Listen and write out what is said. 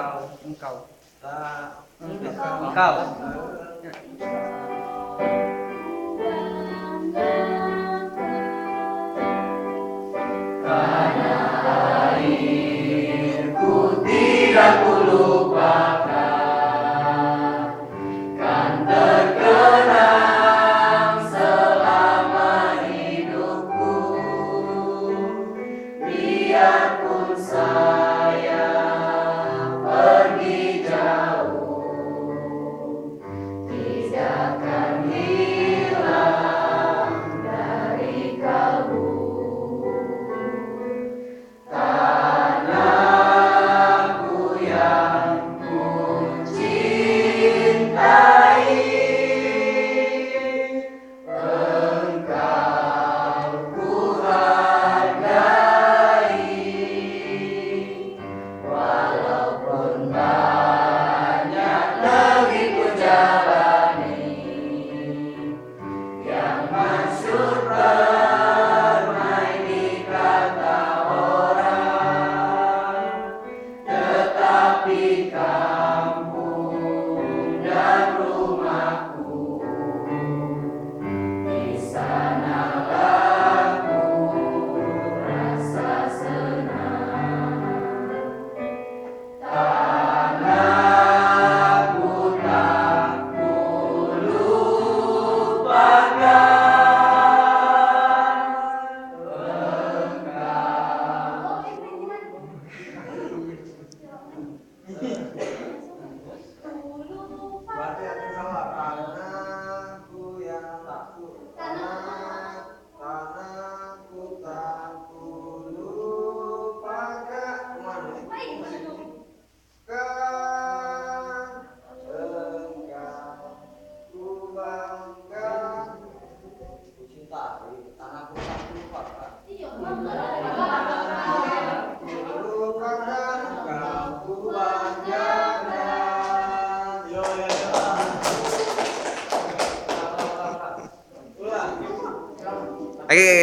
Engkau. Engkau. Engkau. Karena airku tidak kulupakan, kan terkenang selama hidupku. Biarpun saya pergi jauh, tidak akan hilang dari kalbu. Tanahku yang ku cintai, Engkau ku hargai. Walaupun banyak negeri ku jalani, yang masyhur bermain di kata orang, tetapi kampung dan rumahku, di sanalah ku rasa senang. Tanahku tak kulupakan, Berarti ada salah. Tanahku yang tak tanahku tak kulupakan. Kemana nih? Kan engkau ku banggakan. Ku cintai. Tanahku tak kulupakan. Kulupakan engkau ku banggakan. Yo yo yo. Ulang. Oke.